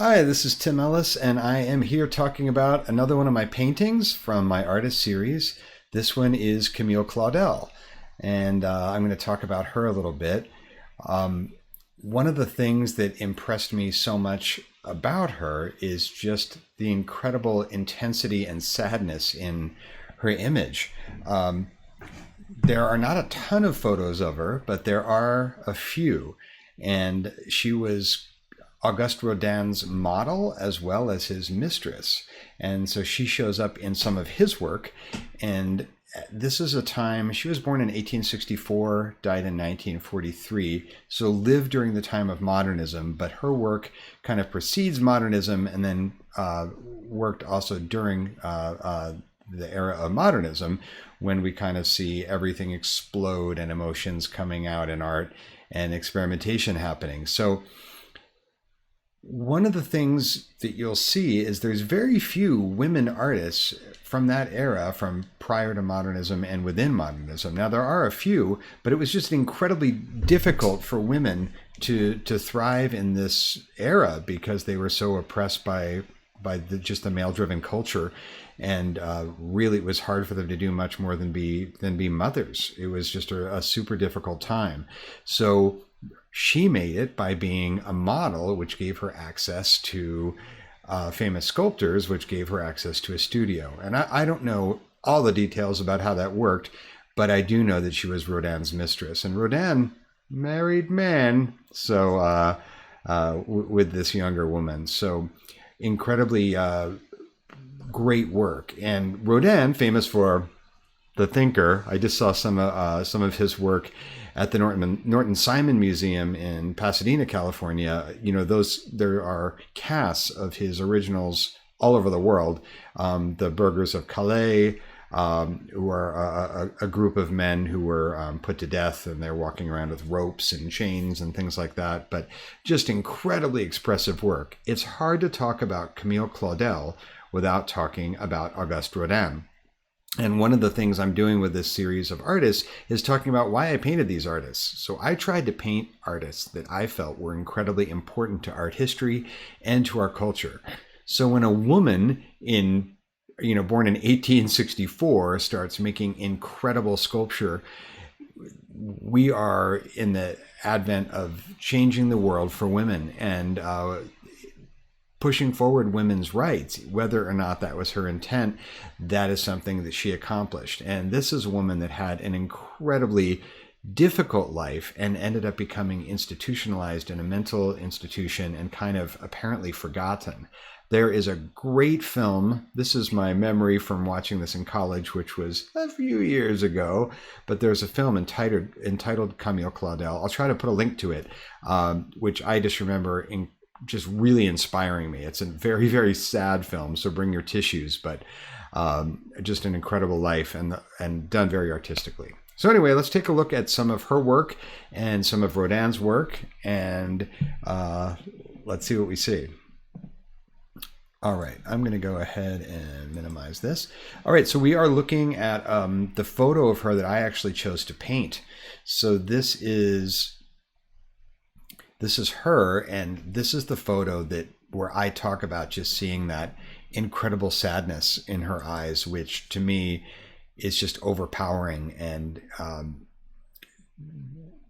Hi, this is Tim Ellis, and I am here talking about another one of my paintings from my artist series. This one is Camille Claudel, and I'm going to talk about her a little bit. Um, One of the things that impressed me so much about her is just the incredible intensity and sadness in her image. Um, there are not a ton of photos of her, but there are a few. And she was Auguste Rodin's model as well as his mistress. And so she shows up in some of his work. And this is a time, she was born in 1864, died in 1943, so lived during the time of modernism, but her work kind of precedes modernism and then worked also during the era of modernism, when we kind of see everything explode and emotions coming out in art and experimentation happening. So one of the things that you'll see is there's very few women artists from that era, from prior to modernism and within modernism. Now there are a few, but it was just incredibly difficult for women to thrive in this era because they were so oppressed by just the male-driven culture, and really it was hard for them to do much more than be mothers. It was just a super difficult time. So she made it by being a model, which gave her access to famous sculptors, which gave her access to a studio. And I don't know all the details about how that worked, but I do know that she was Rodin's mistress. And Rodin married men, so with this younger woman. So incredibly great work. And Rodin, famous for the thinker, I just saw some of his work at the Norton Simon Museum in Pasadena, California. You know, there are casts of his originals all over the world. The Burghers of Calais, who are a group of men who were put to death, and they're walking around with ropes and chains and things like that. But just incredibly expressive work. It's hard to talk about Camille Claudel without talking about Auguste Rodin. And one of the things I'm doing with this series of artists is talking about why I painted these artists. So I tried to paint artists that I felt were incredibly important to art history and to our culture. So when a woman born in 1864 starts making incredible sculpture, we are in the advent of changing the world for women and pushing forward women's rights. Whether or not that was her intent, that is something that she accomplished. And this is a woman that had an incredibly difficult life and ended up becoming institutionalized in a mental institution and kind of apparently forgotten. There is a great film. This is my memory from watching this in college, which was a few years ago, but there's a film entitled Camille Claudel. I'll try to put a link to it, which I just remember just really inspiring me. It's a very, very sad film, so bring your tissues, but just an incredible life and done very artistically. So anyway, let's take a look at some of her work and some of Rodin's work, and let's see what we see. All right, I'm going to go ahead and minimize this. All right, so we are looking at the photo of her that I actually chose to paint. So this is her, and this is the photo where I talk about just seeing that incredible sadness in her eyes, which to me is just overpowering, and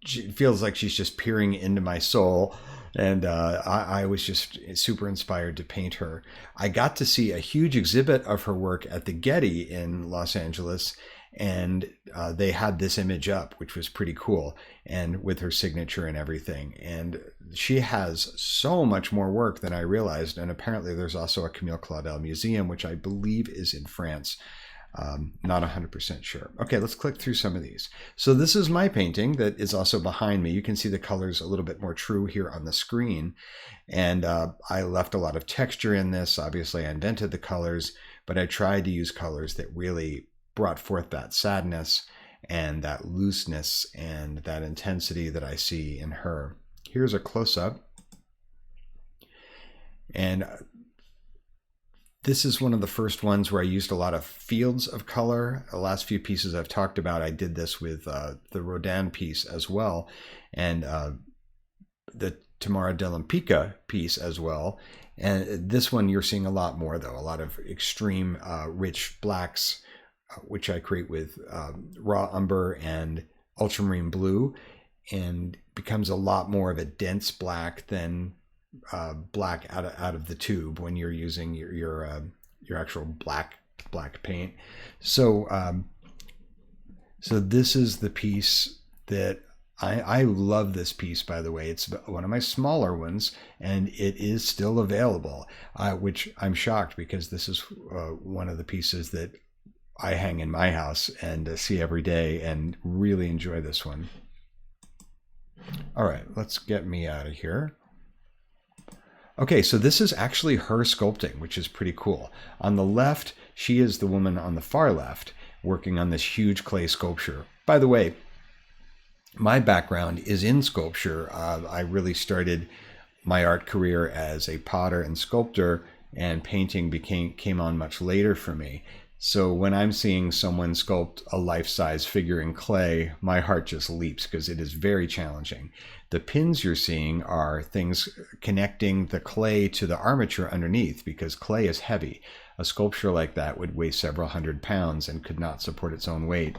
it feels like she's just peering into my soul. And I was just super inspired to paint her. I got to see a huge exhibit of her work at the Getty in Los Angeles, and they had this image up, which was pretty cool, and with her signature and everything. And she has so much more work than I realized. And apparently there's also a Camille Claudel museum, which I believe is in France. Not 100% sure. Okay, let's click through some of these. So this is my painting that is also behind me. You can see the colors a little bit more true here on the screen. And I left a lot of texture in this. Obviously I invented the colors, but I tried to use colors that really brought forth that sadness and that looseness and that intensity that I see in her. Here's a close-up. And this is one of the first ones where I used a lot of fields of color. The last few pieces I've talked about, I did this with the Rodin piece as well. And the Tamara Dell'Impica piece as well. And this one you're seeing a lot more, though, a lot of extreme rich blacks, which I create with raw umber and ultramarine blue, and becomes a lot more of a dense black than black out of the tube when you're using your actual black paint. So so this is the piece that I love. This piece, by the way. It's one of my smaller ones, and it is still available, which I'm shocked, because this is one of the pieces that I hang in my house and see every day, and really enjoy this one. All right, let's get me out of here. Okay, so this is actually her sculpting, which is pretty cool. On the left, she is the woman on the far left working on this huge clay sculpture. By the way, my background is in sculpture. I really started my art career as a potter and sculptor, and painting came on much later for me. So when I'm seeing someone sculpt a life-size figure in clay, my heart just leaps, because it is very challenging. The pins you're seeing are things connecting the clay to the armature underneath, because clay is heavy. A sculpture like that would weigh several hundred pounds and could not support its own weight.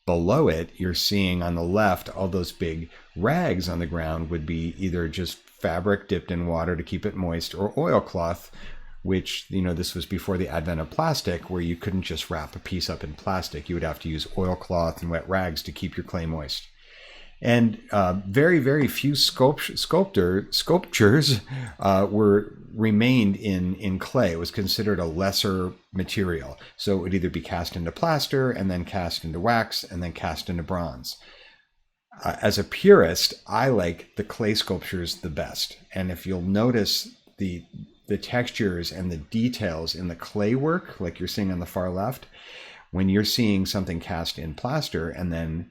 Below it, you're seeing on the left, all those big rags on the ground would be either just fabric dipped in water to keep it moist, or oilcloth, which, you know, this was before the advent of plastic, where you couldn't just wrap a piece up in plastic. You would have to use oilcloth and wet rags to keep your clay moist. And very, very few sculptures remained in clay. It was considered a lesser material. So it would either be cast into plaster, and then cast into wax, and then cast into bronze. As a purist, I like the clay sculptures the best. And if you'll notice the textures and the details in the clay work, like you're seeing on the far left, when you're seeing something cast in plaster and then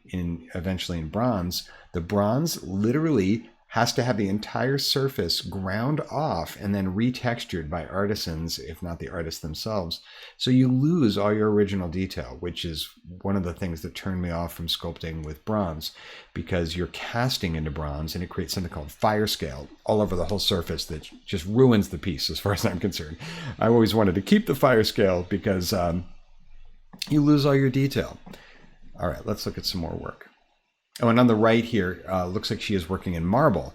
eventually in bronze, the bronze literally has to have the entire surface ground off and then retextured by artisans, if not the artists themselves. So you lose all your original detail, which is one of the things that turned me off from sculpting with bronze, because you're casting into bronze and it creates something called fire scale all over the whole surface that just ruins the piece, as far as I'm concerned. I always wanted to keep the fire scale, because you lose all your detail. All right, let's look at some more work. Oh, and on the right here, looks like she is working in marble.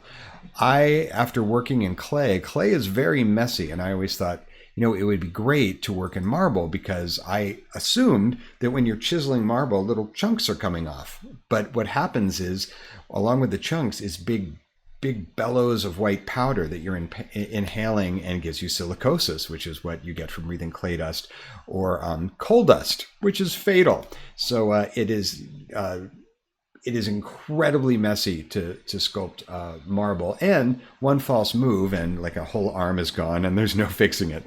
After working in clay is very messy, and I always thought, you know, it would be great to work in marble, because I assumed that when you're chiseling marble, little chunks are coming off. But what happens is, along with the chunks, is big bellows of white powder that you're inhaling, and gives you silicosis, which is what you get from breathing clay dust, or coal dust, which is fatal. So it is incredibly messy to sculpt marble, and one false move and like a whole arm is gone and there's no fixing it.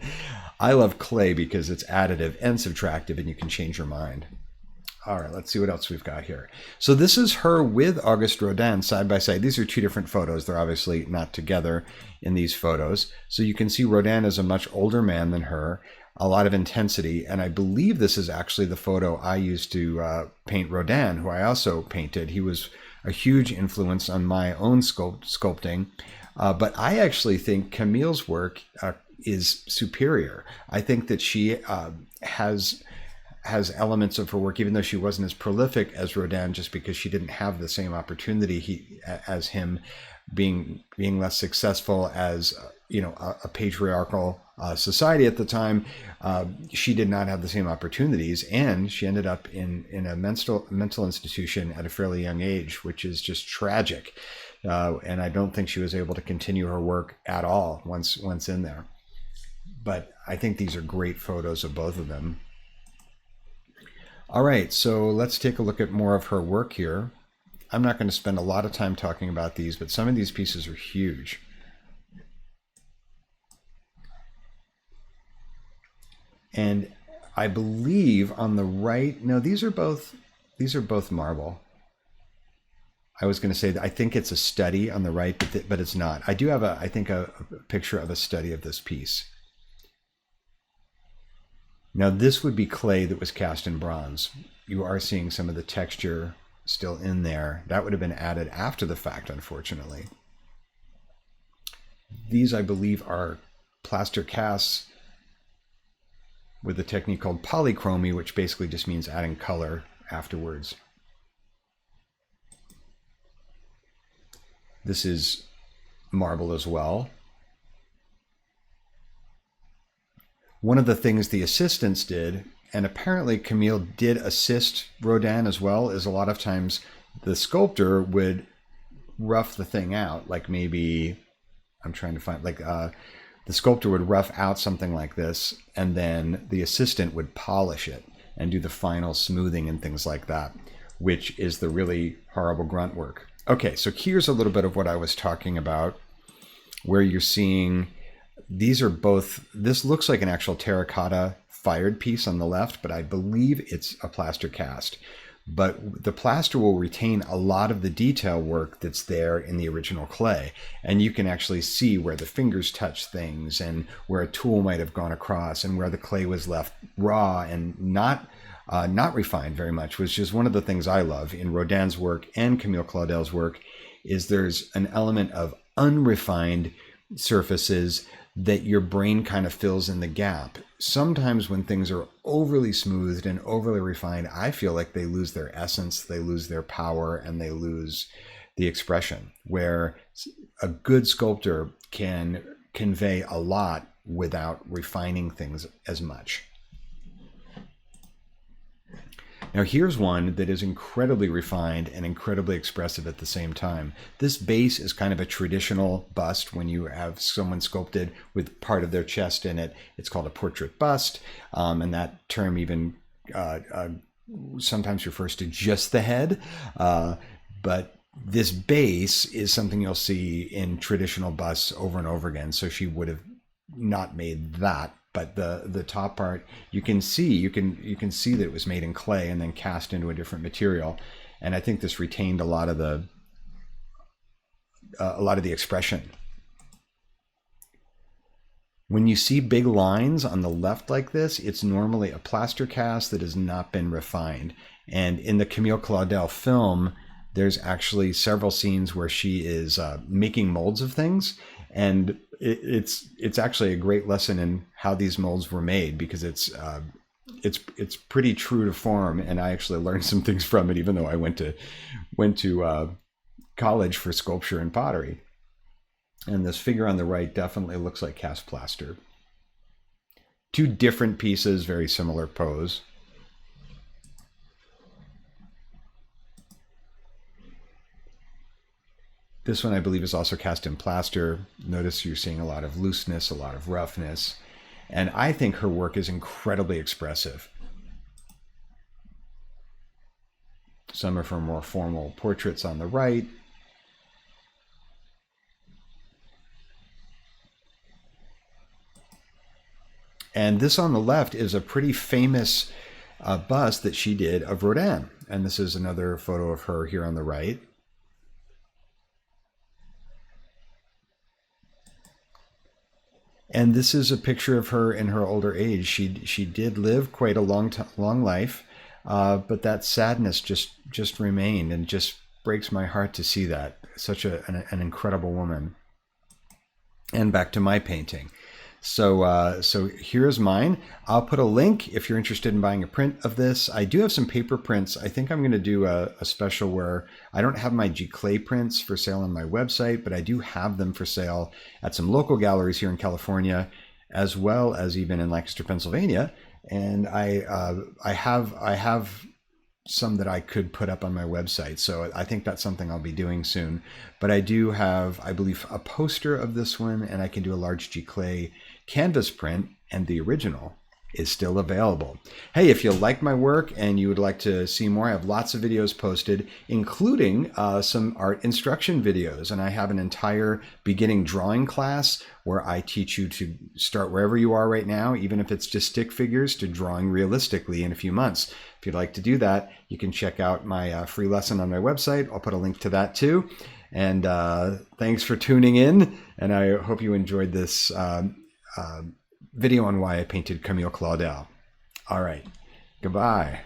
I love clay because it's additive and subtractive, and you can change your mind. All right, let's see what else we've got here. So this is her with Auguste Rodin side by side. These are two different photos. They're obviously not together in these photos. So you can see Rodin is a much older man than her, a lot of intensity. And I believe this is actually the photo I used to paint Rodin, who I also painted. He was a huge influence on my own sculpting. But I actually think Camille's work is superior. I think that she has elements of her work, even though she wasn't as prolific as Rodin, just because she didn't have the same opportunity as him, being less successful as a patriarchal society at the time. She did not have the same opportunities, and she ended up in a mental institution at a fairly young age, which is just tragic. And I don't think she was able to continue her work at all once in there. But I think these are great photos of both of them. All right, so let's take a look at more of her work here. I'm not going to spend a lot of time talking about these, but some of these pieces are huge. And I believe on the right, no, these are both marble. I was going to say that I think it's a study on the right, but it's not. I do have I think a picture of a study of this piece. Now this would be clay that was cast in bronze. You are seeing some of the texture still in there. That would have been added after the fact, unfortunately. These, I believe, are plaster casts with a technique called polychromy, which basically just means adding color afterwards. This is marble as well. One of the things the assistants did, and apparently Camille did assist Rodin as well, is a lot of times the sculptor would rough the thing out, like maybe, I'm trying to find, like the sculptor would rough out something like this, and then the assistant would polish it and do the final smoothing and things like that, which is the really horrible grunt work. Okay, so here's a little bit of what I was talking about, where you're seeing, these are both, this looks like an actual terracotta fired piece on the left, but I believe it's a plaster cast. But the plaster will retain a lot of the detail work that's there in the original clay. And you can actually see where the fingers touch things and where a tool might have gone across and where the clay was left raw and not refined very much, which is one of the things I love in Rodin's work and Camille Claudel's work, is there's an element of unrefined surfaces that your brain kind of fills in the gap. Sometimes when things are overly smoothed and overly refined, I feel like they lose their essence, they lose their power, and they lose the expression, where a good sculptor can convey a lot without refining things as much. Now here's one that is incredibly refined and incredibly expressive at the same time. This base is kind of a traditional bust when you have someone sculpted with part of their chest in it. It's called a portrait bust, and that term even sometimes refers to just the head. But this base is something you'll see in traditional busts over and over again. So she would have not made that. But the top part, you can see that it was made in clay and then cast into a different material, and I think this retained a lot of the expression. When you see big lines on the left like this, it's normally a plaster cast that has not been refined. And in the Camille Claudel film, there's actually several scenes where she is making molds of things, and it's actually a great lesson in how these molds were made, because it's pretty true to form, and I actually learned some things from it, even though I went to college for sculpture and pottery. And this figure on the right definitely looks like cast plaster. Two different pieces, very similar pose. This one, I believe, is also cast in plaster. Notice you're seeing a lot of looseness, a lot of roughness. And I think her work is incredibly expressive. Some of her more formal portraits on the right. And this on the left is a pretty famous bust that she did of Rodin. And this is another photo of her here on the right. And this is a picture of her in her older age. She did live quite a long life, but that sadness just remained, and just breaks my heart to see that. Such an incredible woman. And back to my painting. So here's mine. I'll put a link if you're interested in buying a print of this. I do have some paper prints. I think I'm going to do a special where I don't have my Giclée prints for sale on my website, but I do have them for sale at some local galleries here in California, as well as even in Lancaster, Pennsylvania. And I have some that I could put up on my website. So I think that's something I'll be doing soon. But I do have, I believe, a poster of this one, and I can do a large Giclée canvas print, and the original is still available. Hey, if you like my work and you would like to see more, I have lots of videos posted, including some art instruction videos. And I have an entire beginning drawing class where I teach you to start wherever you are right now, even if it's just stick figures, to drawing realistically in a few months. If you'd like to do that, you can check out my free lesson on my website. I'll put a link to that too. And thanks for tuning in. And I hope you enjoyed this video on why I painted Camille Claudel. All right. Goodbye.